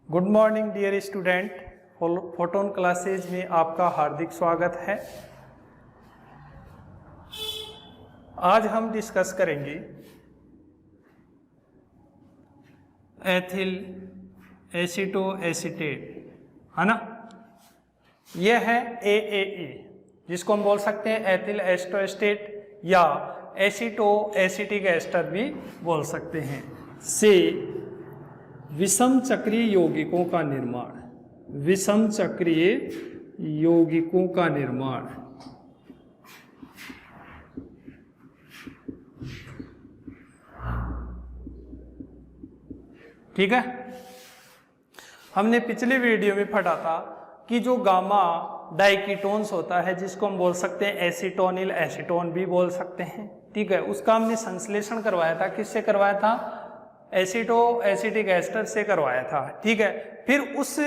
Good morning dear student, Photon classes में आपका हार्दिक स्वागत है। आज हम डिस्कस करेंगे एथिल एसीटो एसीटेट, है ना। यह है AAE, जिसको हम बोल सकते हैं एथिल एस्टो एस्टेट या एसीटो एसिटिक एस्टर भी बोल सकते हैं। से विषम चक्रीय यौगिकों का निर्माण, विषम चक्रीय यौगिकों का निर्माण। ठीक है, हमने पिछले वीडियो में पढ़ा था कि जो गामा डाइकीटोन्स होता है, जिसको हम बोल सकते हैं एसीटोनिल एसीटोन भी बोल सकते हैं। ठीक है, उसका हमने संश्लेषण करवाया था। किससे करवाया था? एसीटो एसिटिक एस्टर से करवाया था। ठीक है, फिर उस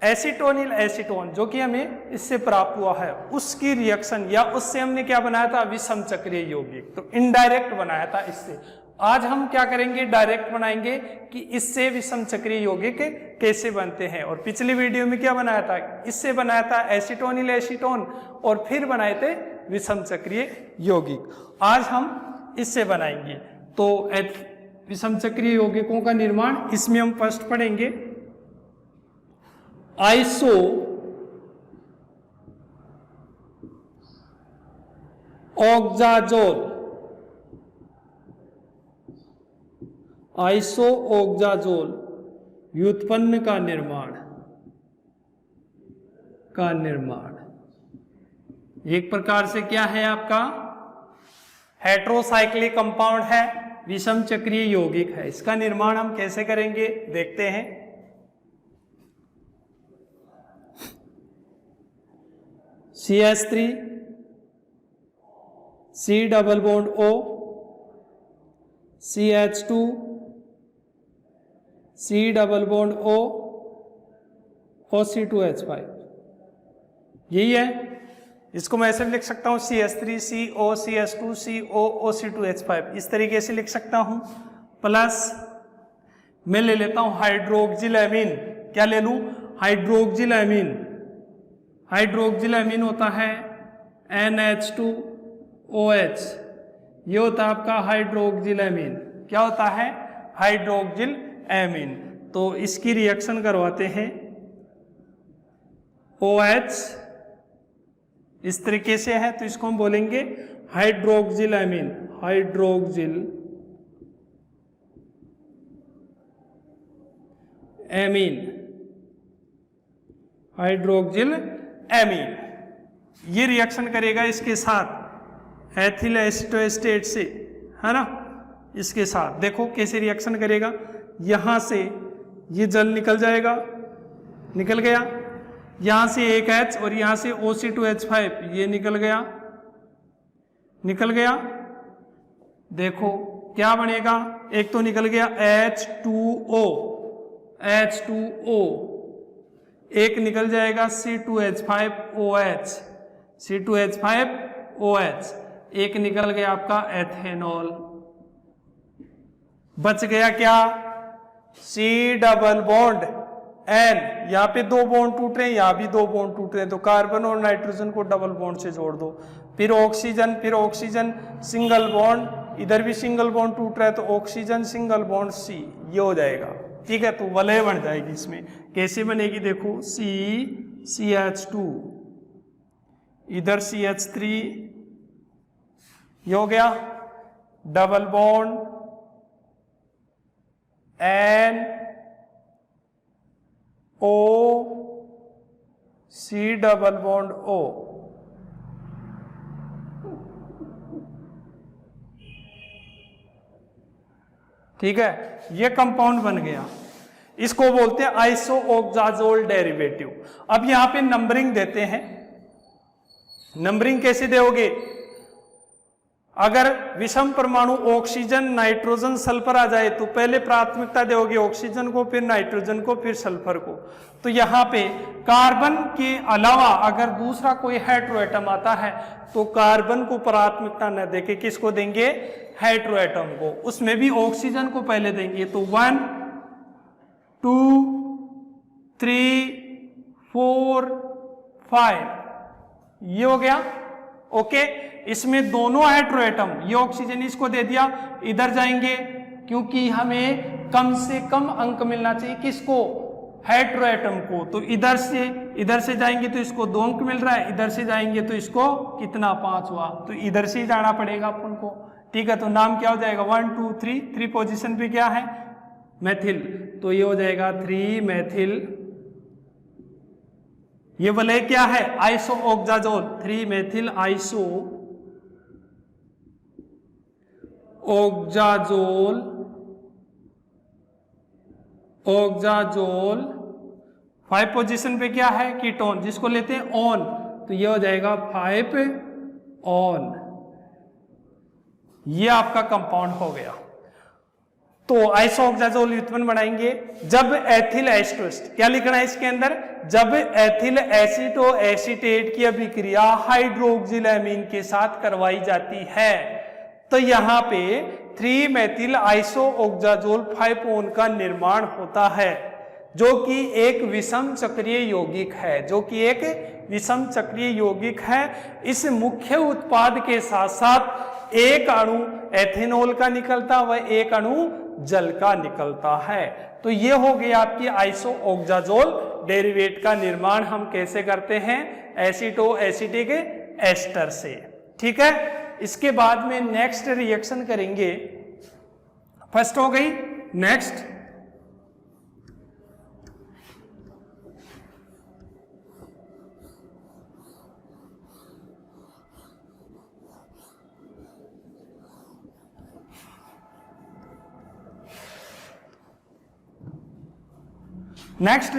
एसीटोनिल एसीटोन जो कि हमें इससे प्राप्त हुआ है, उसकी रिएक्शन या उससे हमने क्या बनाया था? विषम चक्रीय यौगिक। तो इनडायरेक्ट बनाया था इससे। आज हम क्या करेंगे? डायरेक्ट बनाएंगे कि इससे विषम चक्रीय यौगिक कैसे बनते हैं। और पिछली वीडियो में क्या बनाया था? इससे बनाया था एसीटोनिल एसीटोन और फिर बनाए थे विषम चक्रीय यौगिक। आज हम इससे बनाएंगे। तो विषम चक्रीय यौगिकों का निर्माण, इसमें हम फर्स्ट पढ़ेंगे आइसो ऑक्साजोल, आइसो ऑक्साजोल व्युत्पन्न का निर्माण एक प्रकार से क्या है? आपका हेट्रोसाइक्लिक कंपाउंड है, विषम चक्रीय यौगिक है। इसका निर्माण हम कैसे करेंगे देखते हैं। CH3 C double bond O, CH2 C double bond O, OC2H5, यही है। इसको मैं ऐसे भी लिख सकता हूं CH3 CO CH2 CO OC2H5, इस तरीके से लिख सकता हूं। प्लस मैं ले लेता हूं हाइड्रोक्सिल एमीन। क्या ले लूं? Hydroxyl amine. हाइड्रोक्सिल एमीन होता है NH2OH, ये होता है आपका हाइड्रोक्सिल एमीन। क्या होता है? Hydroxyl amine. तो इसकी रिएक्शन करवाते हैं OH इस तरीके से है, तो इसको हम बोलेंगे hydroxyl amine. Hydroxyl amine, hydroxyl amine. ये रिएक्शन करेगा इसके साथ एथिल एसीटो एस्टेट से, है ना। इसके साथ देखो कैसे रिएक्शन करेगा। यहां से ये जल निकल जाएगा, निकल गया। यहां से एक H और यहां से OC2H5, ये निकल गया, निकल गया। देखो क्या बनेगा? एक तो निकल गया H2O, H2O, एक निकल जाएगा C2H5OH, C2H5OH, एक निकल गया आपका एथेनॉल। बच गया क्या? C डबल बॉन्ड N, यहां पे दो बॉन्ड टूट रहे हैं, यहां भी दो बॉन्ड टूट रहे हैं, तो कार्बन और नाइट्रोजन को डबल बॉन्ड से जोड़ दो। फिर ऑक्सीजन, फिर ऑक्सीजन सिंगल बॉन्ड, इधर भी सिंगल बॉन्ड टूट रहा है, तो ऑक्सीजन सिंगल बॉन्ड C, ये हो जाएगा। ठीक है, तो वलय बन जाएगी। इसमें कैसे बनेगी? देखो CH2, इधर CH3, ये हो गया double bond NO C double bond O, ठीक है, ये कंपाउंड बन गया। इसको बोलते हैं आइसो ऑक्साजोल डेरिवेटिव। अब यहां पे नंबरिंग देते हैं। नंबरिंग कैसे दोगे? अगर विषम परमाणु ऑक्सीजन नाइट्रोजन सल्फर आ जाए तो पहले प्राथमिकता दोगे ऑक्सीजन को, फिर नाइट्रोजन को, फिर सल्फर को। तो यहाँ पे कार्बन के अलावा अगर दूसरा कोई हेट्रोएटम आता है तो कार्बन को प्राथमिकता न देके किसको देंगे? हेट्रोएटम को। उसमें भी ऑक्सीजन को पहले देंगे। तो 1 2 3 4 5, ये हो गया। ओके, इसमें दोनों हेटेरोएटम, ये ऑक्सीजन इसको दे दिया, इधर जाएंगे क्योंकि हमें कम से कम अंक मिलना चाहिए, किसको, हेटेरोएटम को। तो इधर से जाएंगे तो इसको 2 अंक मिल रहा है, इधर से जाएंगे तो इसको कितना, 5 हुआ, तो इधर से ही जाना पड़ेगा अपन को। ठीक है, तो नाम क्या हो जाएगा, 1 2 3 पोजीशन पे क्या है, मेथिल, तो ये हो जाएगा 3 मेथिल। ये वलय क्या है, आइसो ऑक्जाजोल, 3 मेथिल आइसो ऑक्जाजोल, ऑक्जाजोल। 5 पोजीशन पे क्या है, कीटोन, जिसको लेते हैं ऑन, तो ये हो जाएगा 5 ऑन। ये आपका कंपाउंड हो गया। तो आइसोऑक्जाजोल व्युत्पन्न बनाएंगे जब एथिल एस्टोस्ट, क्या लिखना है इसके अंदर, जब एथिल एसीटो एसीटेट की अभिक्रिया हाइड्रोक्सिलैमीन के साथ करवाई जाती है, तो यहां पे 3 मेथिल आइसोऑक्जाजोल 5 ओन का निर्माण होता है, जो कि एक विषम चक्रीय यौगिक है, जो कि एक विषम चक्रीय यौगिक है। इस मुख्य उत्पाद के साथ साथ एक अणु एथेनॉल का निकलता व एक अणु जल का निकलता है। तो ये हो गई आपकी आइसोऑक्जाजोल डेरिवेट का निर्माण हम कैसे करते हैं, एसीटो एसिटिक एस्टर से। ठीक है, इसके बाद में नेक्स्ट रिएक्शन करेंगे, फर्स्ट हो गई, नेक्स्ट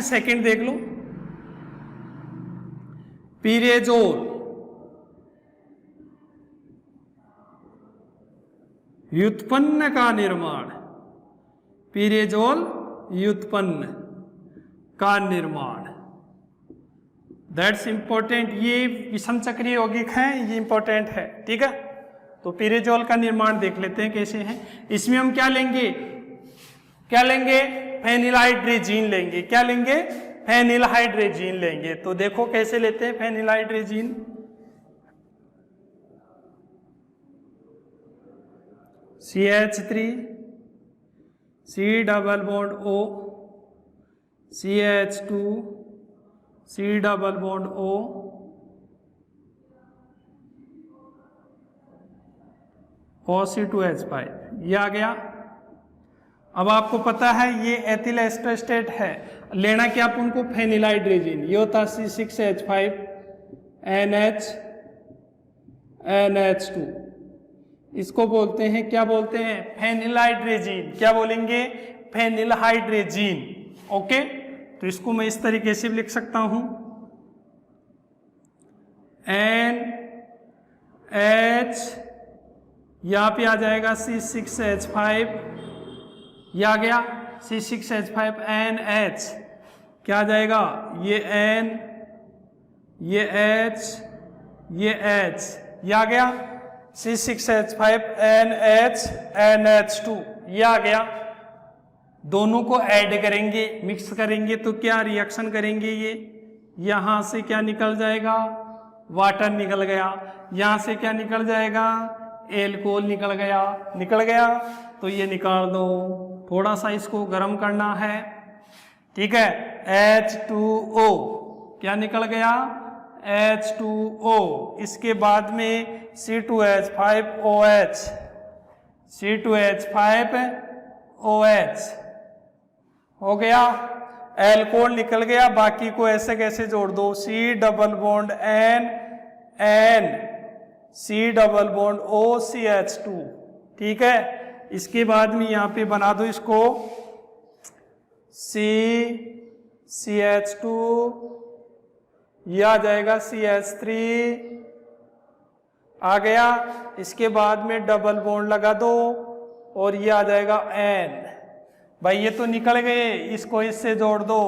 सेकंड देख लो, पीरेजोल व्युत्पन्न का निर्माण, पीरेजोल व्युत्पन्न का निर्माण, दैट्स इंपॉर्टेंट। ये विषम चक्रीय यौगिक है, ये इंपॉर्टेंट है। ठीक है, तो पीरेजोल का निर्माण देख लेते हैं कैसे है। इसमें हम क्या लेंगे, फेनिलहाइड्रेजीन लेंगे, क्या लेंगे, फेनिलहाइड्रेजीन लेंगे। तो देखो कैसे लेते हैं फेनिलहाइड्रेजीन, CH3 C double bond O, CH2 C double bond O, OC2H5, ये आ गया। अब आपको पता है ये एथिल एस्टर है, लेना क्या आप उनको, फेनिलहाइड्रेजीन, ये होता C6H5 NH2, इसको बोलते हैं, क्या बोलते हैं, फेनिलहाइड्रेजीन। क्या बोलेंगे, फेनिलहाइड्रेजीन। ओके, तो इसको मैं इस तरीके से भी लिख सकता हूं, NH, यहां पे आ जाएगा C6H5, ये आ गया C6H5 NH, क्या आ जाएगा, ये N, ये H, ये H, ये आ गया C6H5 NH NH2, ये आ गया। दोनों को ऐड करेंगे, मिक्स करेंगे तो क्या रिएक्शन करेंगे, ये यहां से क्या निकल जाएगा, वाटर निकल गया, यहां से क्या निकल जाएगा, एल्कोहल निकल गया, तो ये निकाल दो। थोड़ा सा इसको गर्म करना है, ठीक है, H2O, क्या निकल गया, H2O। इसके बाद में C2H5OH, C2H5OH हो गया, एल्कोहल निकल गया। बाकी को ऐसे कैसे जोड़ दो, C double bond N, C double bond OCH2, ठीक है। इसके बाद में यहाँ पे बना दो इसको CH2, यह आ जाएगा CH3 आ गया। इसके बाद में डबल बॉन्ड लगा दो और ये आ जाएगा N। भाई ये तो निकल गए, इसको इससे जोड़ दो,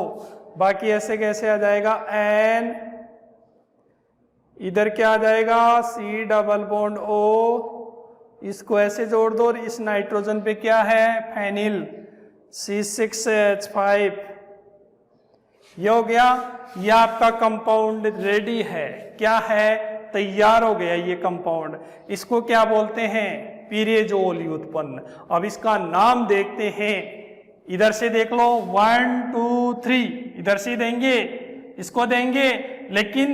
बाकी ऐसे कैसे आ जाएगा N, इधर क्या आ जाएगा C डबल बॉन्ड O, इसको ऐसे जोड़ दो और इस नाइट्रोजन पे क्या है फेनिल, C6H5। ये हो गया, ये आपका कंपाउंड रेडी है। क्या है? तैयार हो गया ये कंपाउंड। इसको क्या बोलते हैं? पीरेजोल उत्पन्न। अब इसका नाम देखते हैं, इधर से देख लो 1 2 3, इधर से देंगे, इसको देंगे, लेकिन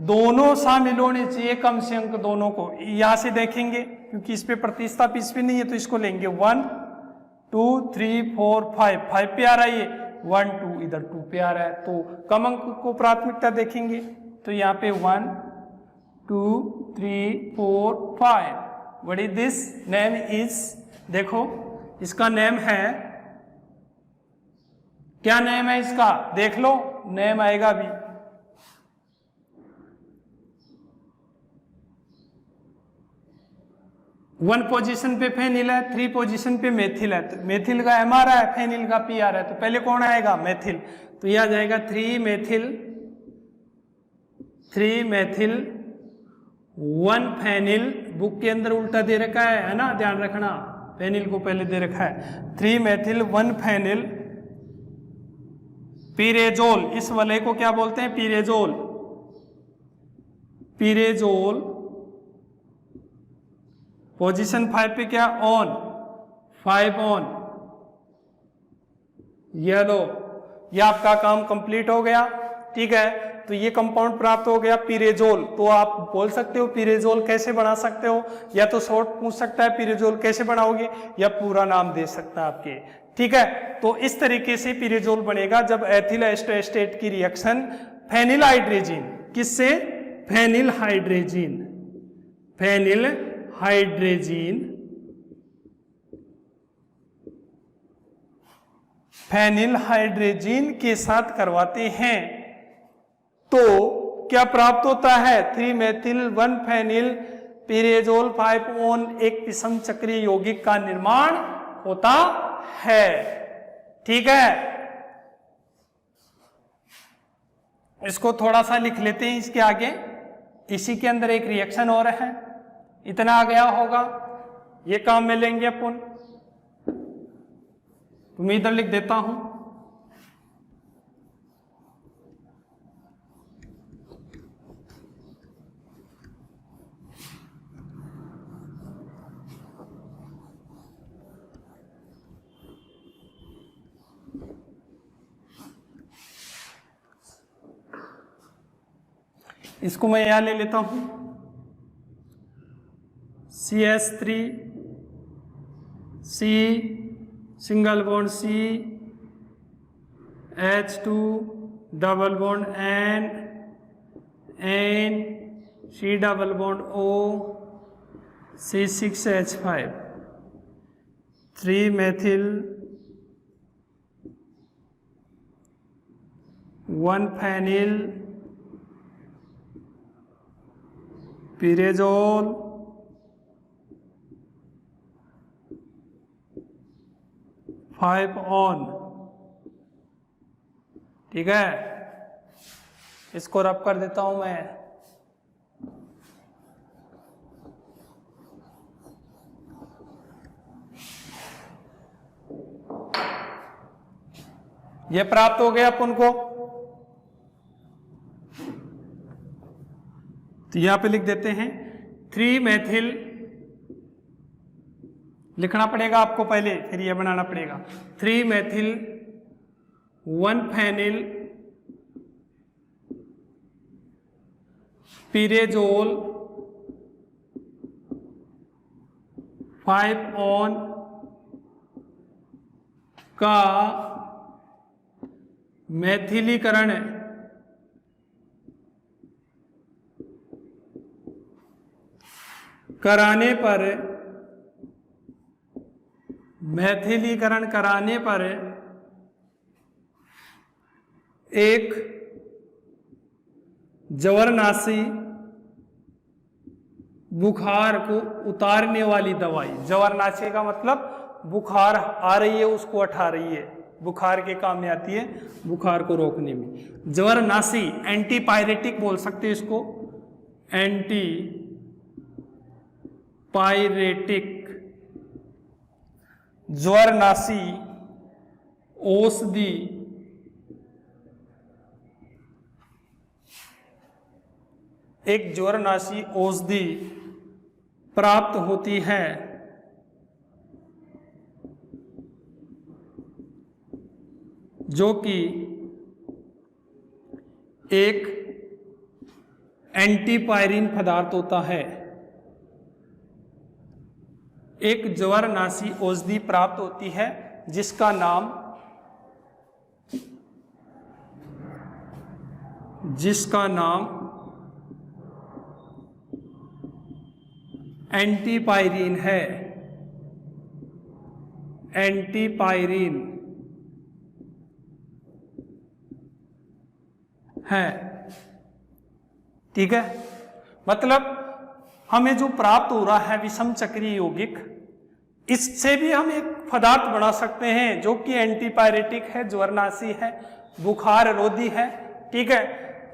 दोनों शामिल होने चाहिए, कम से अंक दोनों को। यहां से देखेंगे क्योंकि इस पे प्रतिस्थापित इस पे नहीं है, तो इसको लेंगे 1 2 3 4 5 पे आ रहा है, ये 1 2 इधर 2 पे आ रहा है, तो कम अंक को प्राथमिकता देखेंगे। तो यहाँ पे 1 2 3 4 5। What is this name? Is, देखो इसका नेम है, क्या नेम है इसका? देख लो, नेम आएगा अभी। वन पोजीशन पे फेनिल है, 3 पोजीशन पे मेथिल है, तो मेथिल का एम आ रहा है, फेनिल का पी आ रहा है, तो पहले कौन आएगा? मेथिल। तो यह आ जाएगा 3 मेथिल 1 फेनिल। बुक के अंदर उल्टा दे रखा है ना, ध्यान रखना, फेनिल को पहले दे रखा है। 3 मेथिल 1 फेनिल पीरेजोल। इस वलय को क्या बोलते हैं? पीरेजोल। पीरेजोल पोजीशन 5 पे क्या? On, 5 on. ये लो, ये आपका काम कंप्लीट हो गया। ठीक है, तो ये कंपाउंड प्राप्त हो गया पीरेजोल। तो आप बोल सकते हो पीरेजोल कैसे बना सकते हो, या तो शॉर्ट पूछ सकता है पीरेजोल कैसे बनाओगे, या पूरा नाम दे सकता है आपके। ठीक है, तो इस तरीके से पीरेजोल बनेगा जब एथिल एस्टोएस्टेट की रिएक्शन फेनिल हाइड्रोजन, किससे? Phenyl hydrogen, phenyl hydrogen, phenyl hydrogen के साथ करवाते हैं, तो क्या प्राप्त होता है? 3 मेथिल 1 फेनिल पीरेजोल 5 ऑन, एक विषम चक्रीय यौगिक का निर्माण होता है। ठीक है, इसको थोड़ा सा लिख लेते हैं इसके आगे। इसी के अंदर एक रिएक्शन और है, इतना आ गया होगा, ये काम में लेंगे अपन। तो मैं इधर लिख देता हूं, इसको मैं यहां ले लेता हूं, CH3 C single bond C H2 double bond N C double bond O C6H5 3 methyl 1 phenyl pyrazole five one. ठीक है, इसको रब कर देता हूं मैं। ये प्राप्त हो गया अपन को, तो यहां पे लिख देते हैं 3 मेथिल, लिखना पड़ेगा आपको पहले, फिर ये बनाना पड़ेगा। 3 मेथिल 1 फेनिल पीरेजोल 5 ऑन का मैथिलीकरण कराने पर, मैथिलीकरण कराने पर एक जवरनाशी बुखार को उतारने वाली दवाई, जवरनाशी का मतलब बुखार आ रही है उसको हटा रही है, बुखार के काम में आती है बुखार को रोकने में। जवरनाशी एंटीपायरेटिक बोल सकते हैं इसको, एंटी पायरेटिक। ज्वरनाशी औषधि एक ज्वरनाशी औषधि प्राप्त होती है जो कि एक एंटीपायरिन पदार्थ होता है। एक ज्वरनाशी औषधि प्राप्त होती है जिसका नाम एंटीपायरिन है। एंटीपायरिन है, ठीक है। मतलब हमें जो प्राप्त हो रहा है विषम चक्रीय यौगिक, इससे भी हम एक पदार्थ बना सकते हैं जो कि एंटीपायरेटिक है, ज्वरनाशी है, बुखार रोधी है, ठीक है,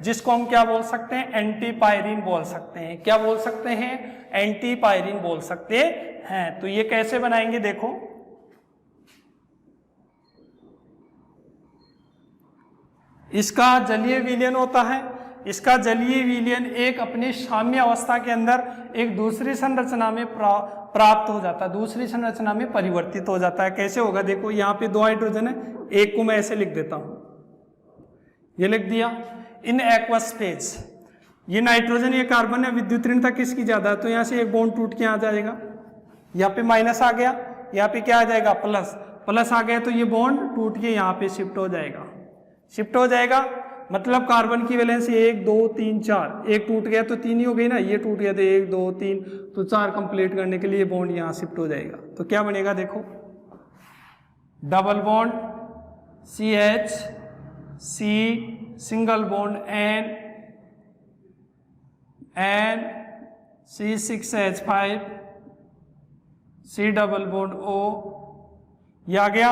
जिसको हम क्या बोल सकते हैं, एंटीपायरिन बोल सकते हैं। क्या बोल सकते हैं, एंटीपायरिन बोल सकते हैं। तो ये कैसे बनाएंगे, देखो इसका जलीय विलयन होता है। इसका जलीय विलयन एक अपने साम्य अवस्था के अंदर एक दूसरी संरचना में प्राप्त हो जाता है, दूसरी संरचना में परिवर्तित हो जाता है। कैसे होगा, देखो यहाँ पे 2 हाइड्रोजन है, एक को मैं ऐसे लिख देता हूं, ये लिख दिया। इन एक्वस फेज, ये नाइट्रोजन ये कार्बन है, विद्युत ऋणता किसकी ज्यादा है, तो यहाँ से एक बॉन्ड टूट के आ जाएगा, यहाँ पे माइनस आ गया, यहाँ पे क्या आ जाएगा, प्लस, प्लस आ गया, तो ये बॉन्ड टूट के यहाँ पे शिफ्ट हो जाएगा, शिफ्ट हो जाएगा। मतलब कार्बन की वैलेंस 1 2 3 4, एक टूट गया तो 3 ही हो गई ना, ये टूट गया तो 1 2 3, तो 4 कंप्लीट करने के लिए बॉन्ड यहाँ शिफ्ट हो जाएगा। तो क्या बनेगा, देखो double bond CH C single bond N C6H5 C double bond O, ये आ गया,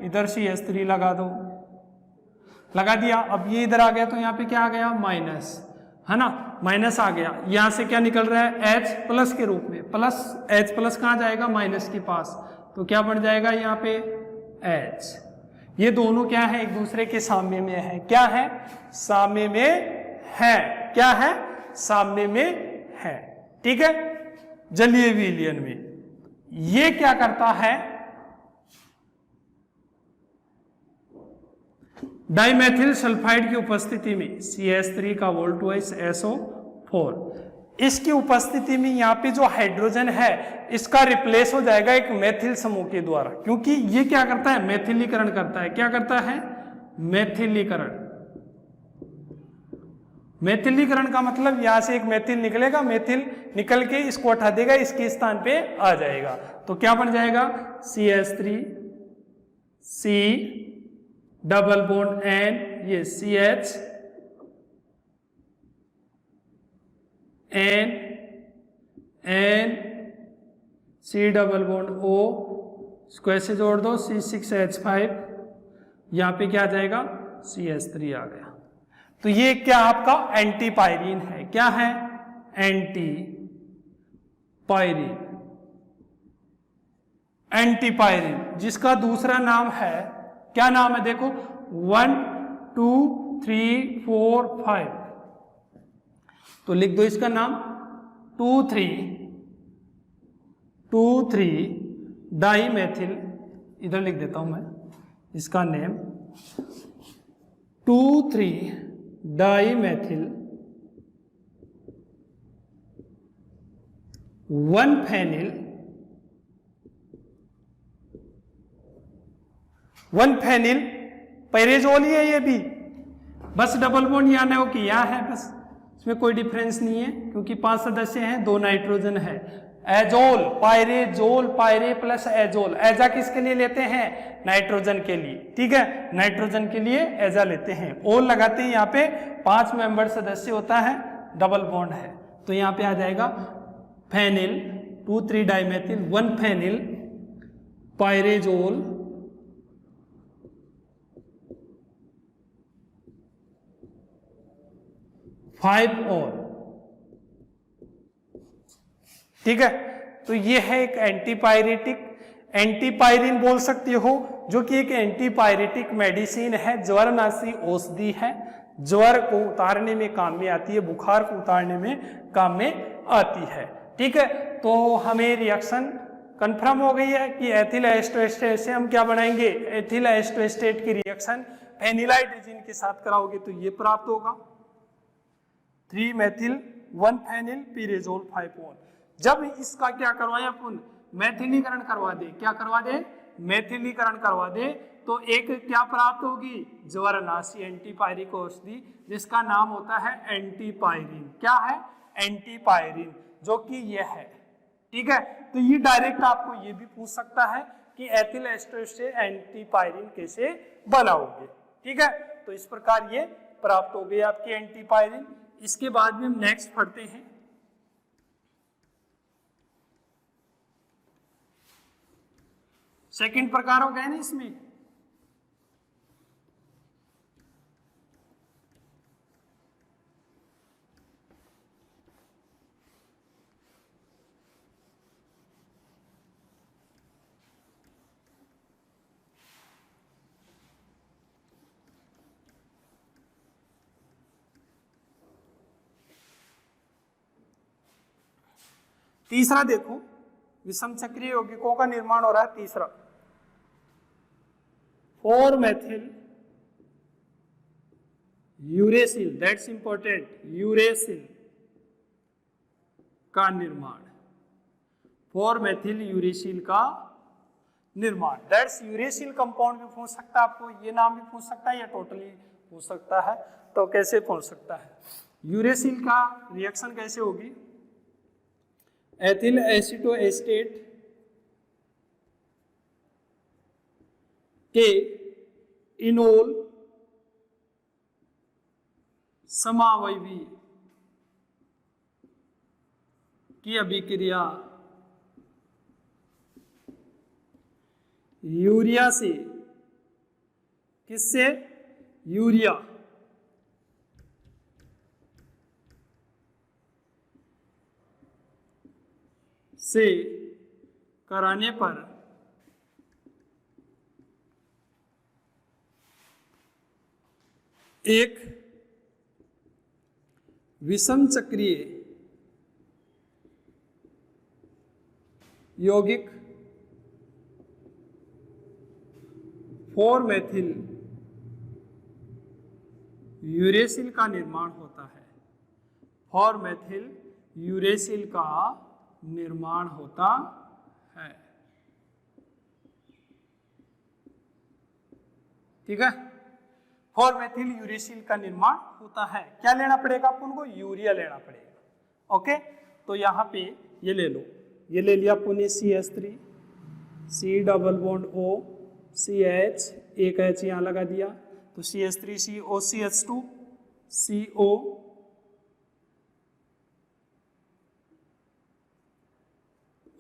इधर CH3 लगा दो, लगा दिया। अब ये इधर आ गया तो यहाँ पे क्या आ गया, माइनस, है ना, माइनस आ गया। यहाँ से क्या निकल रहा है, H प्लस के रूप में, प्लस H प्लस कहाँ जाएगा, माइनस के पास, तो क्या बन जाएगा यहाँ पे H। ये दोनों क्या है, एक दूसरे के साम्य में है। क्या है, साम्य में है। क्या है, साम्य में है, ठीक है। जलीय विलयन में ये क्या करता है, डाइमेथिल सल्फाइड की उपस्थिति में CH3 का वोल्ट वाइज SO4, इसकी उपस्थिति में यहाँ पे जो हाइड्रोजन है इसका रिप्लेस हो जाएगा एक मेथिल समूह के द्वारा, क्योंकि ये क्या करता है, मेथिलीकरण करता है। क्या करता है, मेथिलीकरण। मेथिलीकरण का मतलब यहां से एक मेथिल निकलेगा, मेथिल निकल के इसको हटा देगा, इसके स्थान पे आ जाएगा, तो क्या बन जाएगा, CH3 C double bond N, ये CH N C double bond O, इसको ऐसे जोड़ दो, C6H5, यहाँ पे क्या आ जाएगा, CH3 आ गया। तो ये क्या आपका एंटीपायरिन है। क्या है, एंटीपायरिन। एंटीपायरिन जिसका दूसरा नाम है, क्या नाम है, देखो 1 2 3 4 5, तो लिख दो इसका नाम 2,3 डाइमेथिल, इधर लिख देता हूं मैं इसका नेम 2,3 डाइमेथिल 1 फेनिल 1 फेनिल पैरेजोल ही है, ये भी बस डबल बॉन्ड यहाँ हो कि यहाँ है, बस इसमें कोई डिफरेंस नहीं है, क्योंकि 5 सदस्य हैं, 2 नाइट्रोजन है। एजोल, पायरेजोल, पायरे प्लस एजोल, एजा किसके लिए लेते हैं, नाइट्रोजन के लिए, ठीक है, नाइट्रोजन के लिए एजा लेते हैं। ओल लगाते हैं, यहाँ पे 5 मेंबर सदस्य होता है, डबल बॉन्ड है, तो यहाँ पे आ जाएगा फेनिल 2,3 डाइमेथिल 1 फेनिल पायरेजोल 5 और, ठीक है। तो ये है एक एंटीपायरेटिक, एंटीपायरिन बोल सकते हो, जो कि एक एंटीपायरेटिक मेडिसिन है, ज्वरनाशी औषधि है, ज्वर को उतारने में काम में आती है, बुखार को उतारने में काम में आती है। ठीक है, तो हमें रिएक्शन कंफर्म हो गई है कि एथिल एस्टोएस्टेट से हम क्या बनाएंगे, एथिल एस्टोएस्टेट की रिएक्शन फेनिलाइड रेजिन के साथ कराओगे तो ये प्राप्त होगा 3 मेथिल 1 फेनिल पिरेजोल 5-1। जब इसका क्या करवाए अपन, मैथिलीकरण करवा दे, क्या करवा दे, मैथिलीकरण करवा दे, तो एक क्या प्राप्त होगी, ज्वरनाशी एंटीपायरिक औषधि जिसका नाम होता है एंटीपायरिन। क्या है, एंटीपायरिन, जो कि यह है। ठीक है, तो ये डायरेक्ट आपको ये भी पूछ सकता है कि एथिल एस्टोएस्टेट एंटीपायरिन कैसे बनाओगे। ठीक है, तो इस प्रकार ये प्राप्त हो गई आपकी एंटीपायरिन। इसके बाद में हम नेक्स्ट पढ़ते हैं सेकंड प्रकार हो गया ना इसमें, तीसरा देखो, विषम चक्रीय यौगिकों का निर्माण हो रहा है तीसरा, 4 methyl uracil, that's important, uracil का निर्माण, 4 मेथिल यूरेसिल का निर्माण, दैट्स यूरेसिल कंपाउंड भी पूछ सकता है आपको, ये नाम भी पूछ सकता है या टोटली पूछ सकता है, तो कैसे पूछ सकता है, यूरेसिल का रिएक्शन कैसे होगी, एथिल एसिटोएस्टेट के इनोल समावयवी की अभिक्रिया यूरिया से, किससे, यूरिया से कराने पर एक विषम चक्रीय यौगिक 4 मेथिल यूरेसिल का निर्माण होता है, 4 मेथिल यूरेसिल का निर्माण होता है। ठीक है, 4 मेथिल यूरेसिल का निर्माण होता है। क्या लेना पड़ेगा अपन को, यूरिया लेना पड़ेगा। ओके, तो यहाँ पे ये ले लो, ये ले लिया अपन ने CH3, C double bond O, CH, एक H यहाँ लगा दिया, तो CH3CO, CH2, CO,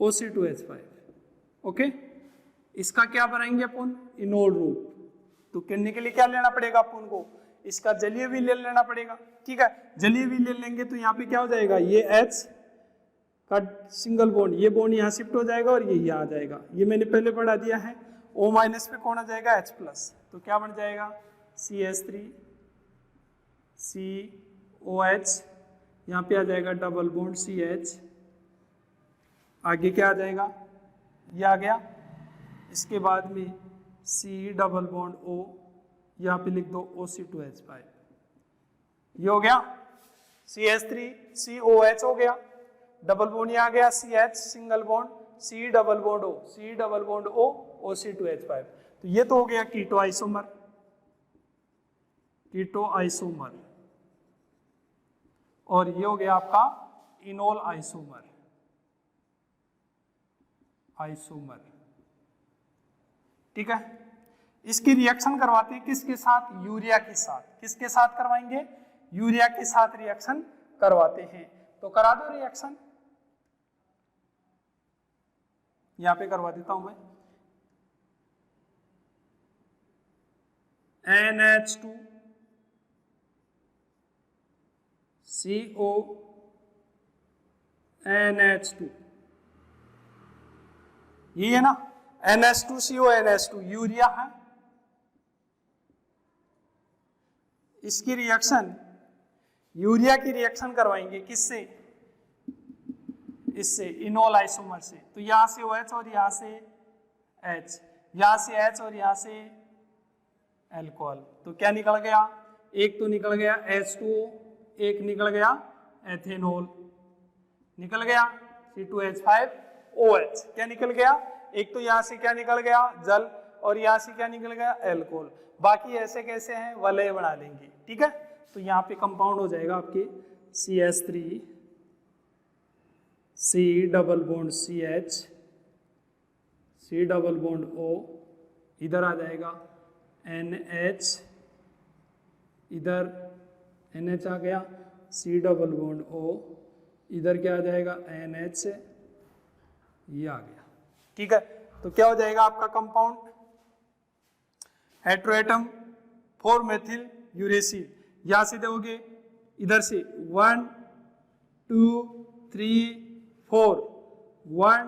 OC2H5। Okay, इसका क्या बनाएंगे अपन, इनोल रूप। तो करने के लिए क्या लेना पड़ेगा अपन को, इसका जलीय विलयन लेना पड़ेगा। ठीक है, जलीय विलयन लेंगे तो यहाँ पे क्या हो जाएगा, ये H का सिंगल बॉन्ड, ये बॉन्ड यहाँ शिफ्ट हो जाएगा और ये यहाँ आ जाएगा, ये मैंने पहले पढ़ा दिया है। O माइनस पे कौन आ जाएगा, H प्लस, तो क्या बन जाएगा CH3 COH, यहाँ पे आ जाएगा डबल बॉन्ड CH, आगे क्या आ जाएगा, ये आ गया, इसके बाद में C डबल बॉन्ड O, यहाँ पे लिख दो OC2H5, ये हो गया CH3 COH हो गया, डबल बॉन्ड यहाँ आ गया CH single bond, C double bond O, C double bond O, OC2H5। तो ये तो हो गया कीटो आइसोमर, कीटो आइसोमर, और ये हो गया आपका इनोल आइसोमर, आइसोमर। ठीक है, इसकी रिएक्शन करवाते हैं किसके साथ, यूरिया के साथ। किसके साथ करवाएंगे, यूरिया के साथ रिएक्शन करवाते हैं। तो करा दो रिएक्शन, यहां पे करवा देता हूं मैं, NH2 CO NH2, ये है ना, NH2CO NH2 यूरिया है, इसकी रिएक्शन, यूरिया की रिएक्शन करवाएंगे किससे, इससे इनोल आइसोमर से। तो यहां से OH और यहां से H, यहां से H और यहां से अल्कोहल, तो क्या निकल गया, एक तो निकल गया H2O, एक निकल गया एथेनॉल, निकल गया C2H5OH, क्या निकल गया, एक तो यहां से क्या निकल गया जल और यहां से क्या निकल गया अल्कोहल, बाकी ऐसे कैसे हैं वलय बना लेंगे, ठीक है। तो यहाँ पे कंपाउंड हो जाएगा आपके CH3 C double bond CH C double bond O, इधर आ जाएगा NH, इधर NH आ गया, C डबल बॉन्ड O, इधर क्या आ जाएगा NH, ये आ गया, ठीक है। तो क्या हो जाएगा आपका कंपाउंड हेट्रोएटम 4 मेथिल यूरेसिल, यहां से दोगे इधर से 1 2 3 4, 1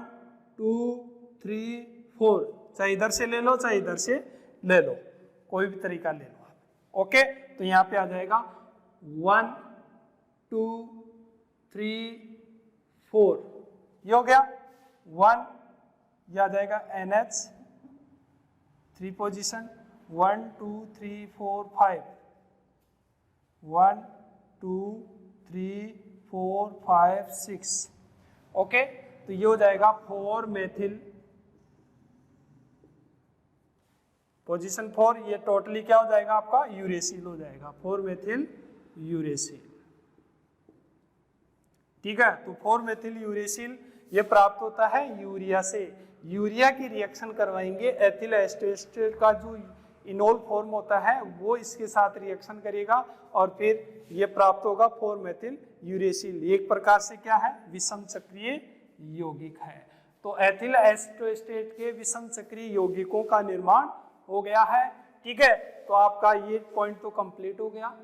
2 3 4, चाहे इधर से ले लो चाहे इधर से ले लो, कोई भी तरीका ले लो आप, ओके। तो यहाँ पे आ जाएगा 1 2 3 4, ये हो गया 1, ये आ जाएगा NH 3 पोजीशन, 1 2 3 4 5, 1 2 3 4 5 6, ओके। तो ये हो जाएगा 4 मेथिल पोजीशन 4, ये टोटली क्या हो जाएगा आपका यूरेसिल हो जाएगा, 4 मेथिल यूरेसिल, ठीक है। तो 4 मेथिल यूरेसिल ये प्राप्त होता है यूरिया से, यूरिया की रिएक्शन करवाएंगे, एथिल एस्टेट का जो इनोल फॉर्म होता है वो इसके साथ रिएक्शन करेगा और फिर ये प्राप्त होगा 4 मेथिल यूरेसिल, एक प्रकार से क्या है विषम चक्रीय यौगिक है। तो एथिल एस्टेट के विषम चक्रीय यौगिकों का निर्माण हो गया है, ठीक है। तो आपका ये पॉइंट तो कंप्लीट हो गया।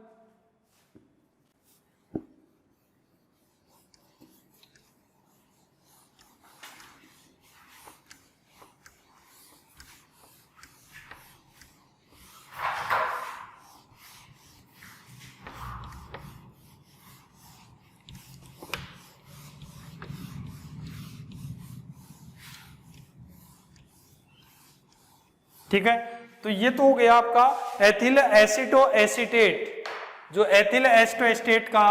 ठीक है, तो ये तो हो गया आपका एथिल एसिटो एसीटेट, जो एथिल एस्टोएस्टेट का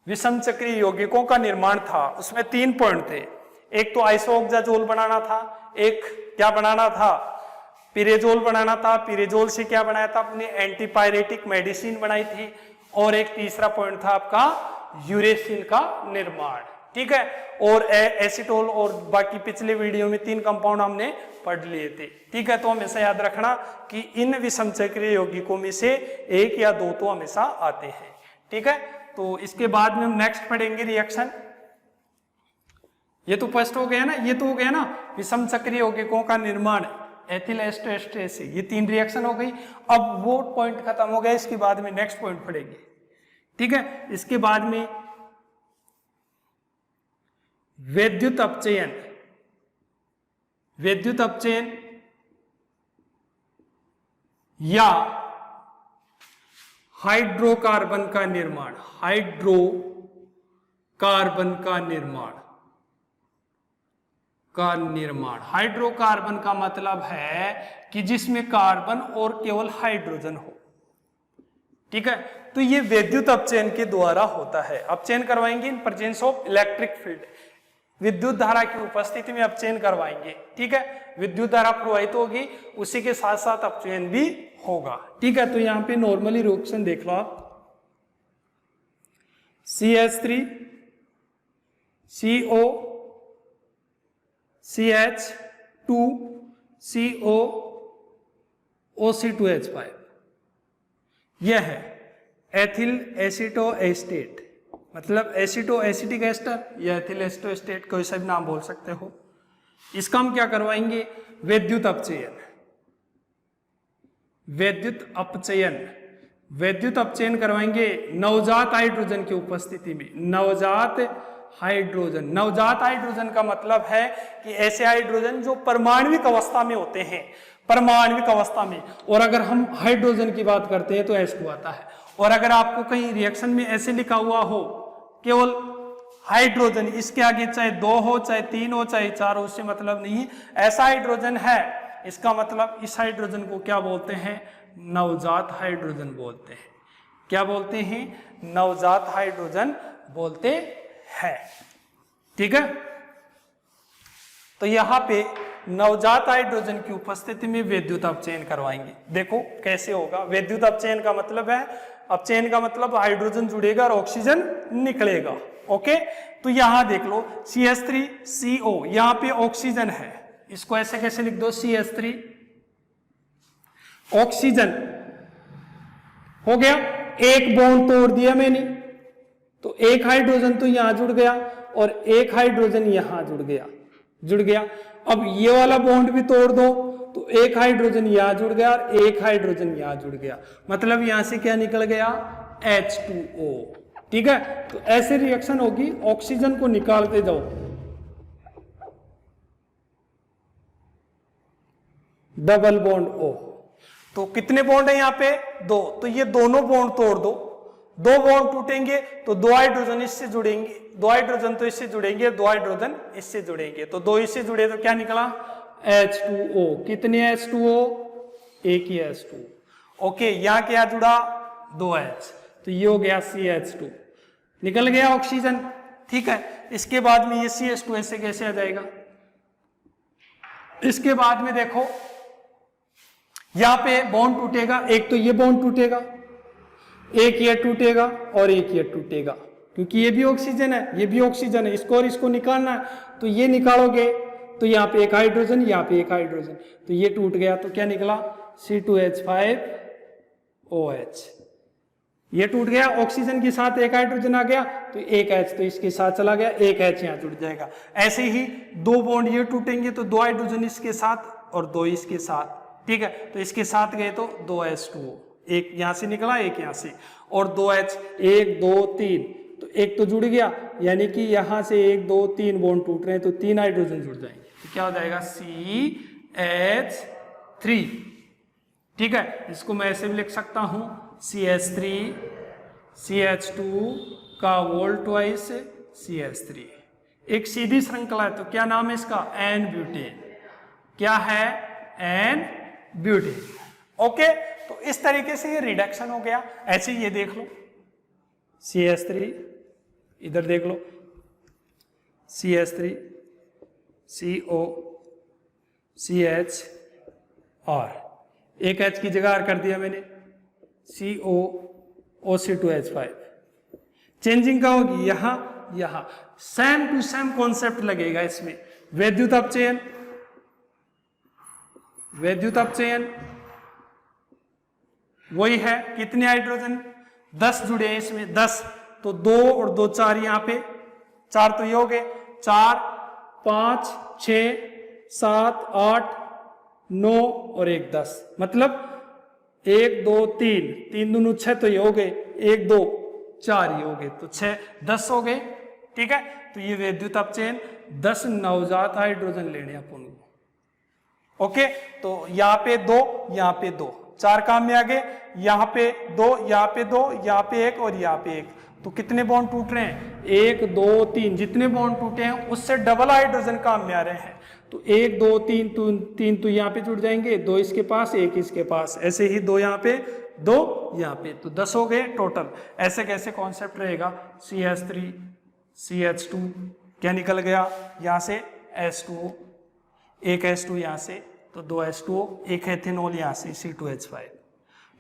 विषम चक्रीय यौगिकों का निर्माण था, उसमें 3 पॉइंट थे। एक तो आइसोऑक्साजोल बनाना था, एक क्या बनाना था पिरेजोल बनाना था, पिरेजोल से क्या बनाया था अपने एंटीपायरेटिक मेडिसिन बनाई थी, और एक तीसरा पॉइंट था आपका यूरेसिल का निर्माण, ठीक है। और एसीटोल और बाकी पिछले वीडियो में 3 कंपाउंड हमने पढ़ लिए थे, ठीक है। तो हमेशा याद रखना कि इन विषम चक्रीय यौगिकों में से 1 या 2 तो हमेशा आते हैं, ठीक है। तो इसके बाद में हम नेक्स्ट पढ़ेंगे रिएक्शन। ये तो फर्स्ट हो गया ना, ये तो हो गया ना विषम चक्रीय यौगिकों का निर्माण एथिल एस्टोएस्टेट से, ये 3 रिएक्शन हो गई। अब वो पॉइंट खत्म हो गया, इसके बाद में नेक्स्ट पॉइंट पढ़ेंगे, ठीक है। इसके बाद में वैद्युत अपचयन, वैद्युत अपचयन या हाइड्रोकार्बन का निर्माण, हाइड्रोकार्बन का निर्माण हाइड्रोकार्बन का मतलब है कि जिसमें कार्बन और केवल हाइड्रोजन हो, ठीक है। तो ये वैद्युत अपचयन के द्वारा होता है। अपचयन करवाएंगे in presence of electric field, विद्युत धारा की उपस्थिति में अपचयन करवाएंगे, ठीक है। विद्युत धारा प्रवाहित होगी, उसी के साथ साथ अपचयन भी होगा, ठीक है। तो यहां पे नॉर्मली रिएक्शन देख लो आप, CH3 CO CH2 CO OC2H5, यह है एथिल एसिटोएस्टेट, मतलब एसिटो एसिटिक एस्टर या एथिल एस्टोएस्टेट, कोई सा भी नाम बोल सकते हो। इसका हम क्या करवाएंगे वैद्युत अपचयन, वैद्युत अपचयन करवाएंगे नवजात हाइड्रोजन की उपस्थिति में, नवजात हाइड्रोजन। नवजात हाइड्रोजन का मतलब है कि ऐसे हाइड्रोजन जो परमाणविक अवस्था में होते हैं, परमाणविक अवस्था में। और अगर हम हाइड्रोजन की बात करते हैं तो H2 आता है। और अगर आपको कहीं रिएक्शन में ऐसे लिखा हुआ हो केवल हाइड्रोजन, इसके आगे चाहे 2 हो, चाहे 3 हो, चाहे 4 हो, उससे मतलब नहीं है, ऐसा हाइड्रोजन है, इसका मतलब इस हाइड्रोजन को क्या बोलते हैं? नवजात हाइड्रोजन बोलते हैं। क्या बोलते हैं? नवजात हाइड्रोजन बोलते हैं। ठीक है, तो यहां पे नवजात हाइड्रोजन की उपस्थिति में विद्युत अपचयन करवाएंगे। देखो कैसे होगा। विद्युत अपचयन का मतलब है, अपचयन का मतलब हाइड्रोजन जुड़ेगा और ऑक्सीजन निकलेगा। ओके, तो यहां देख लो CH3CO, यहां पे ऑक्सीजन है, इसको ऐसे कैसे लिख दो? CH3 ऑक्सीजन हो गया। एक बॉन्ड तोड़ दिया मैंने, तो एक हाइड्रोजन तो यहां जुड़ गया और एक हाइड्रोजन यहां जुड़ गया। अब ये वाला बॉन्ड भी तोड़ दो तो एक हाइड्रोजन यहां जुड़ गया और एक हाइड्रोजन यहां जुड़ गया, मतलब यहां से क्या निकल गया? H2O। ठीक है, तो ऐसे रिएक्शन होगी, ऑक्सीजन को निकालते जाओ, डबल बॉन्ड O। तो कितने बॉन्ड है यहाँ पे? 2। तो ये दोनों बॉन्ड तोड़ दो, 2 बॉन्ड टूटेंगे तो 2 हाइड्रोजन इससे जुड़ेंगे, 2 हाइड्रोजन तो इससे जुड़ेंगे, 2 हाइड्रोजन इससे जुड़ेंगे, तो 2 इससे जुड़े तो क्या निकला? H2O। कितने H2O? एक ही H2। ओके, यहां क्या जुड़ा? 2H, तो ये हो गया CH2, निकल गया ऑक्सीजन। ठीक है, इसके बाद में ये CH2 ऐसे कैसे आ जाएगा? इसके बाद में देखो यहां पे बॉन्ड टूटेगा, एक तो ये बॉन्ड टूटेगा, एक ये टूटेगा और एक ये टूटेगा, क्योंकि ये भी ऑक्सीजन है, ये भी ऑक्सीजन है, इसको और इसको निकालना है, तो ये निकालोगे तो यहाँ पे एक हाइड्रोजन, यहाँ पे एक हाइड्रोजन, तो ये टूट गया, तो क्या निकला? C2H5OH। ये टूट गया, ऑक्सीजन के साथ एक हाइड्रोजन आ गया, तो एक H तो इसके साथ चला गया, एक H यहाँ जुड़ जाएगा। ऐसे ही 2 बॉन्ड ये टूटेंगे तो 2 हाइड्रोजन इसके साथ और 2 इसके साथ। ठीक है, तो इसके साथ गए तो 2H2O, एक यहां से निकला, एक यहां से, और 2H, 1 2 3, तो एक तो जुड़ गया, यानी कि यहां से 1 2 3 बॉन्ड टूट रहे हैं तो 3 हाइड्रोजन जुड़ जाएंगे, तो क्या हो जाएगा? CH3। ठीक है, इसको मैं ऐसे भी लिख सकता हूं CH3 CH2 का वोल्ट वाइज CH3, एक सीधी श्रृंखला है, तो क्या नाम है इसका? N butane. क्या है? N butane. ओके, तो इस तरीके से ये रिडक्शन हो गया। ऐसे ये देख लो CH3, इधर देख लो CH3 CO CH और एक H की जगह कर दिया मैंने CO OC2H5। चेंजिंग का होगी यहां यहां, सेम टू सेम कॉन्सेप्ट लगेगा इसमें। विद्युत अपचयन, विद्युत अपचयन वही है। कितने हाइड्रोजन? 10 जुड़े हैं इसमें, 10, तो 2 और 2 4, यहां पे 4 तो ये हो गए, 4 5 6 7 8 9 और 1 10, मतलब 1 2 3 3 दूनी 6, तो ये हो गए 1 2 4 ये हो गए, तो 6 10 हो गए। ठीक है, तो ये विद्युत अपचयन 10 नवजात हाइड्रोजन लेने अपन को। ओके, तो यहाँ पे 2, यहाँ पे 2, 4 काम में आ गए, यहाँ पे 2, यहाँ पे 2, यहाँ पे 1 और यहाँ पे 1, तो कितने बॉन्ड टूट रहे हैं? 1 2 3, जितने बॉन्ड टूटे हैं उससे डबल हाइड्रोजन काम में आ रहे हैं, तो 1 2 3 3 तो यहाँ पे जुड़ जाएंगे, 2 इसके पास 1 इसके पास, ऐसे ही 2 यहाँ पे 2 यहाँ पे, तो 10 हो गए टोटल। ऐसे कैसे कॉन्सेप्ट रहेगा? CH3 CH2 क्या निकल गया यहाँ से? H2O, एक H2 यहाँ से, तो 2 H2O, एक एथेनॉल यहाँ से C2H5।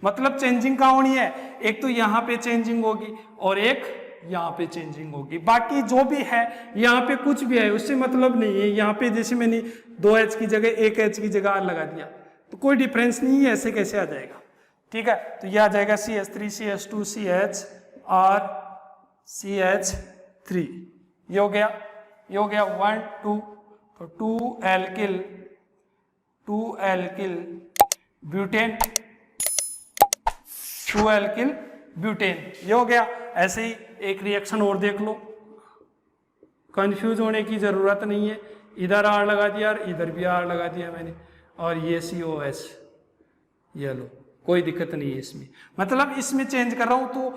मतलब चेंजिंग कहाँ होनी है? एक तो यहाँ पे चेंजिंग होगी और एक यहाँ पे चेंजिंग होगी, बाकी जो भी है यहाँ पे कुछ भी है उससे मतलब नहीं है। यहाँ पे जैसे मैंने 2H की जगह 1H की जगह R लगा दिया तो कोई डिफरेंस नहीं है, ऐसे कैसे आ जाएगा? ठीक है, तो यह आ जाएगा CH3 CH2 CH R CH3, ये हो गया, ये हो गया 1 2, तो 2 एल्किल ब्यूटेन, 2 एल्किल ब्यूटेन, ये हो गया। ऐसे ही एक रिएक्शन और देख लो, कंफ्यूज होने की जरूरत नहीं है, इधर आर लगा दिया और इधर भी आर लगा दिया मैंने, और ये COH, ये लो, कोई दिक्कत नहीं है इसमें। मतलब इसमें चेंज कर रहा हूं तो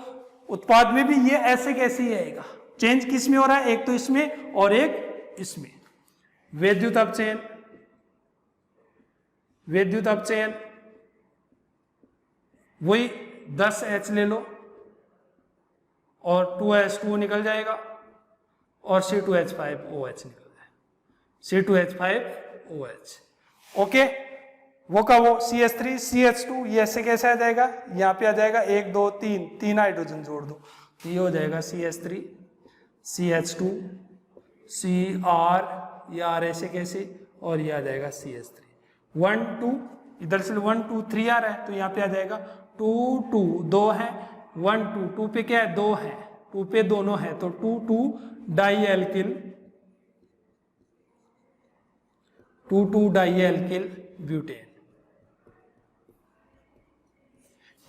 उत्पाद में भी ये ऐसे कैसे ही आएगा। चेंज किस में हो रहा है, एक तो इसमें और एक इसमें। विद्युत अपचयन, विद्युत अपचयन वही 10H ले लो और 2H2 निकल जाएगा और C2H5OH निकल जाएगा, C2H5OH। ओके, वो का वो CH3 CH2 ये ऐसे कैसे आ जाएगा, यहाँ पे आ जाएगा 1 2 3, 3 हाइड्रोजन जोड़ दो तो ये हो जाएगा CH3 CH2 CR, ये R ऐसे कैसे, और ये आ जाएगा CH3 1 2, इधर से 1 2 3 आ रहा है तो यहाँ पे आ जाएगा 2 2, 2 है 1 2, 2 पे क्या है 2 है, 2 पे दोनों है तो 2 2 di alkyl, 2 2 di alkyl butane.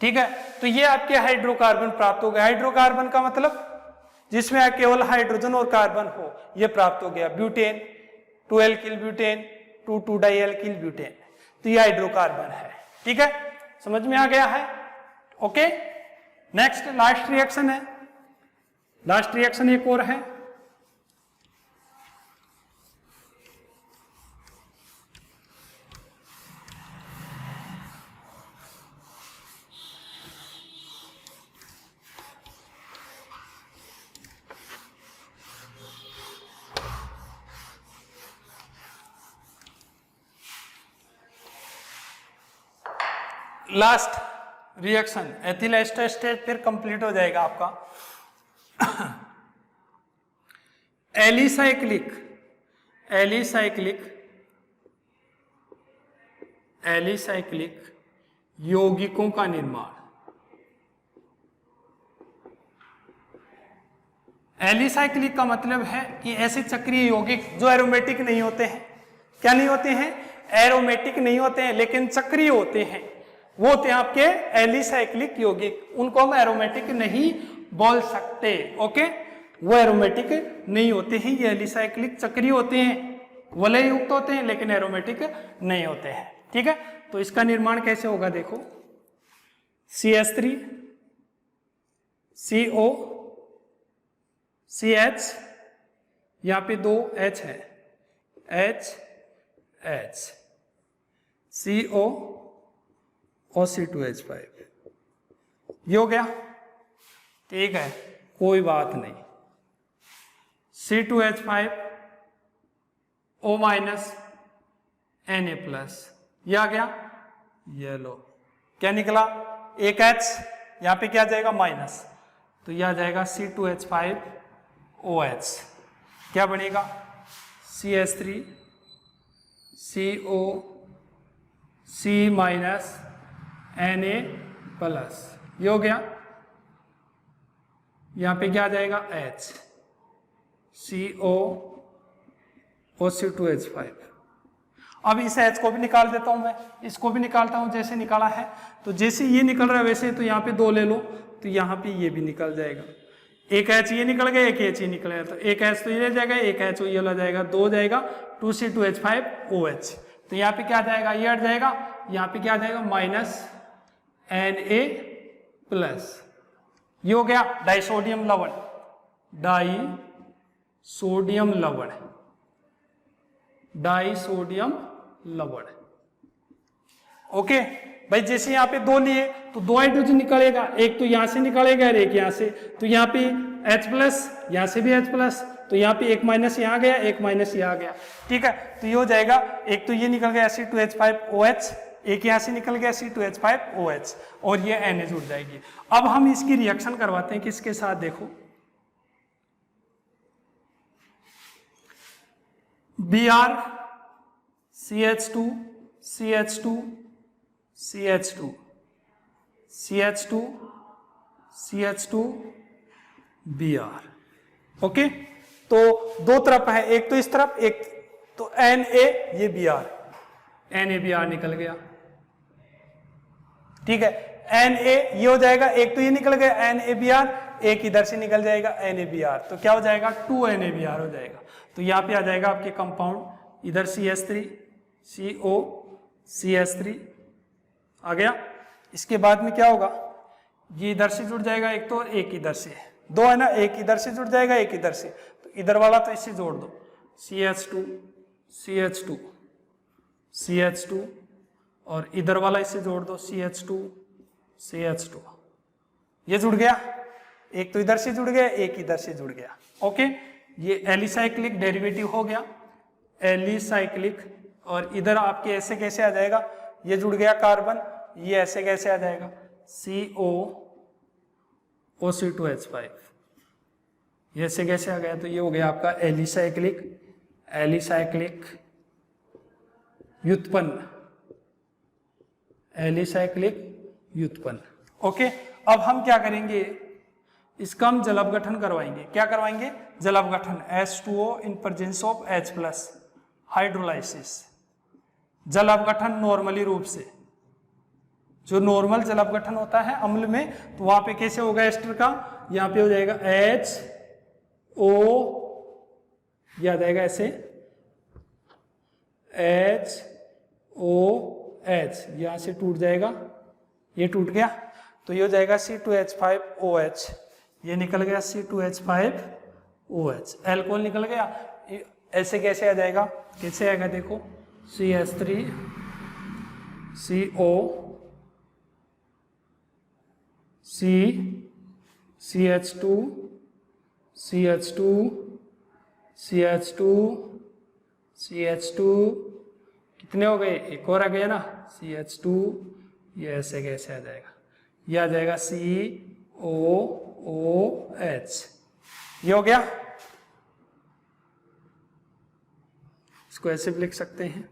ठीक है, तो ये आपके हाइड्रोकार्बन प्राप्त हो गया। हाइड्रोकार्बन का मतलब जिसमें केवल हाइड्रोजन और कार्बन हो, ये प्राप्त हो गया। Butane 2 alkyl butane, 2 2 di alkyl butane, तो ये हाइड्रोकार्बन है। ठीक है, समझ में आ गया है। ओके, नेक्स्ट लास्ट रिएक्शन है, लास्ट रिएक्शन एक और है, last reaction ethyl ester state, फिर कंप्लीट हो जाएगा आपका। एलिसाइक्लिक, एलिसाइक्लिक, एलिसाइक्लिक यौगिकों का निर्माण। एलिसाइक्लिक का मतलब है कि ऐसे चक्रीय यौगिक जो एरोमेटिक नहीं होते हैं। क्या नहीं होते हैं, एरोमेटिक नहीं होते हैं लेकिन चक्रीय होते हैं, वो होते हैं आपके एलिसाइक्लिक यौगिक। उनको हम एरोमेटिक नहीं बोल सकते। ओके, वो एरोमेटिक नहीं होते हैं, ये एलिसाइक्लिक चक्रीय होते हैं, वलय युक्त होते हैं लेकिन एरोमेटिक नहीं होते हैं। ठीक है, तो इसका निर्माण कैसे होगा देखो, CH3 CO CH, यहां पे 2 H है, H H CO और C2H5, ये हो गया। ठीक है, कोई बात नहीं, C2H5 O minus Na plus, ये आ गया। ये लो, क्या निकला, एक H, यहाँ पे क्या आ जाएगा माइनस, तो यह आ जाएगा C2H5OH, क्या बनेगा CH3 CO C minus Na plus, ये हो गया। यहाँ पे क्या आ जाएगा H CO और C2H5। अब इस H को भी निकाल देता हूं मैं, इसको भी निकालता हूं जैसे निकाला है। तो जैसे ये निकल रहा है वैसे, तो यहाँ पे 2 ले लो तो यहाँ पे ये भी निकल जाएगा। एक H ये निकल गया, एक H ये निकलेगा, तो एक H तो ये जाएगा, एक H ये हो जाएगा, 2 हो जाएगा 2C2H5OH। तो यहाँ पे क्या आ जाएगा, ये हट जाएगा, यहाँ पे क्या आ जाएगा माइनस Na प्लस, ये हो गया डाइसोडियम लवण, डाइसोडियम लवण, डाइसोडियम लवण। ओके भाई, जैसे यहाँ पे 2 लिए तो 2 हाइड्रोजन निकलेगा, एक तो यहाँ से निकलेगा और एक यहाँ से, तो यहाँ पे H प्लस, यहाँ से भी H प्लस, तो यहाँ पे एक माइनस यहाँ गया, एक माइनस यहाँ गया। ठीक है, तो ये हो जाएगा, एक तो ये निकल गया C2H5OH, एक यहाँ से निकल गया C2H5OH, और ये Na जुड़ जाएगी। अब हम इसकी रिएक्शन करवाते हैं किसके साथ, देखो Br CH2 CH2 CH2 CH2 CH2 Br। Okay, तो 2 तरफ है, एक तो इस तरफ, एक तो Na, ये Br, NaBr निकल गया। ठीक है, Na ये हो जाएगा, एक तो ये निकल गया NaBr, एक इधर से निकल जाएगा NaBr, तो क्या हो जाएगा 2NaBr हो जाएगा। तो यहाँ पे आ जाएगा आपके कंपाउंड, इधर CH3 CO CH3 आ गया। इसके बाद में क्या होगा, ये इधर से जुड़ जाएगा एक तो, एक इधर से, दो है ना, एक इधर से जुड़ जाएगा एक इधर से, तो इधर वाला तो इससे जोड़ दो, CH2 CH2 CH2 और इधर वाला इससे जोड़ दो CH2 CH2, ये जुड़ गया, एक तो इधर से जुड़ गया एक इधर से जुड़ गया। ओके, ये एलिसाइक्लिक डेरिवेटिव हो गया, एलिसाइक्लिक। और इधर आपके ऐसे कैसे आ जाएगा, ये जुड़ गया कार्बन, ये ऐसे कैसे आ जाएगा CO OC2H5, ये ऐसे कैसे आ गया, तो ये हो गया आपका एलिसाइक्लिक, एलिसाइक्लिक व्युत्पन्न, एलिसाइक्लिक व्युत्पन्न। ओके, अब हम क्या करेंगे, इसका हम जल अपघटन करवाएंगे। क्या करवाएंगे, जल अपघटन, H2O in presence of H+, hydrolysis. जल अपघटन नॉर्मली रूप से, जो नॉर्मल जल अपघटन होता है अम्ल में, तो वहां पे कैसे होगा एस्टर का, यहाँ पे हो जाएगा HO, ये आ जाएगा ऐसे HOH, यहां से टूट जाएगा, ये टूट गया, तो ये हो जाएगा C2H5OH, ये निकल गया C2H5OH, एल्कोहल निकल गया। ऐसे कैसे आ जाएगा, कैसे आएगा देखो, CH3 CO CH2 CH2 CH2 CH2, कितने हो गए, एक और आ गया ना CH2, ये ऐसे कैसे आ जाएगा, ये आ जाएगा COOH, ये हो गया। इसको ऐसे भी लिख सकते हैं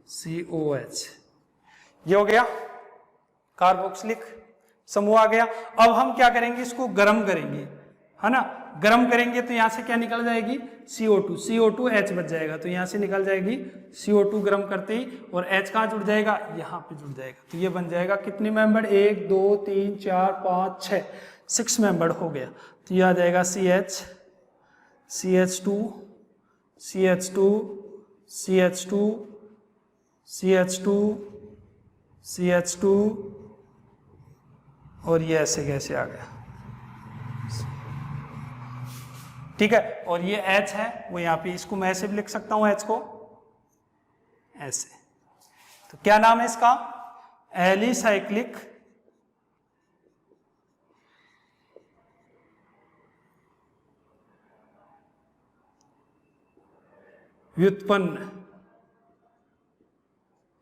COH, ये हो गया कार्बोक्सिलिक समूह आ गया। अब हम क्या करेंगे, इसको गर्म करेंगे, है ना, गर्म करेंगे तो यहां से क्या निकल जाएगी CO2, CO2H बच जाएगा, तो यहां से निकल जाएगी CO2 गर्म करते ही, और H कहाँ जुड़ जाएगा, यहाँ पे जुड़ जाएगा, तो ये बन जाएगा कितने मेंबर, 1 2 3 4 5 6, 6 मेंबर हो गया। तो ये आ जाएगा CH2 CH2 CH2 CH2 CH2, और ये ऐसे कैसे आ गया, ठीक है। और ये H है वो यहाँ पे, इसको मैं ऐसे भी लिख सकता हूं H को ऐसे, तो क्या नाम है इसका, एलिसाइक्लिक व्युत्पन्न,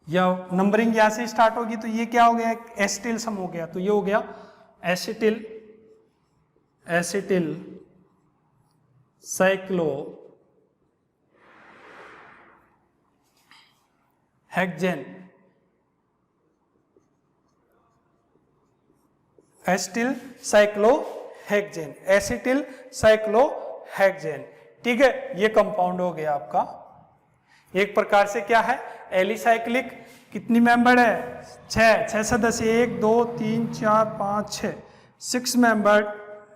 या नंबरिंग यहां से स्टार्ट होगी, तो ये क्या हो गया, एसिटिल सम हो गया, तो ये हो गया acetyl, acetyl cyclo hexane, acetyl cyclo hexane, acetyl cyclo hexane, ठीक है। ये कंपाउंड हो गया आपका, एक प्रकार से क्या है, एलिसाइक्लिक, कितनी मेंबर है, 6 सदस्य, 1 2 3 4 5 6, 6 मेंबर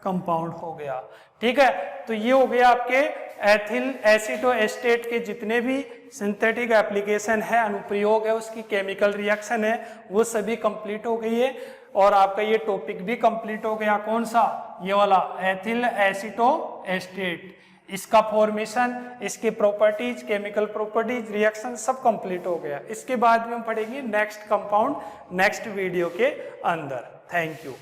कंपाउंड हो गया, ठीक है। तो ये हो गया आपके एथिल एसिटोएस्टेट के जितने भी सिंथेटिक एप्लीकेशन है, अनुप्रयोग है, उसकी केमिकल रिएक्शन है, वो सभी कंप्लीट हो गई है, और आपका ये टॉपिक भी कंप्लीट हो गया। कौन सा, ये वाला एथिल एसिटोएस्टेट, इसका फॉर्मेशन, इसके प्रॉपर्टीज, केमिकल प्रॉपर्टीज, रिएक्शन सब कंप्लीट हो गया। इसके बाद में हम पढ़ेंगे नेक्स्ट कंपाउंड नेक्स्ट वीडियो के अंदर। Thank you.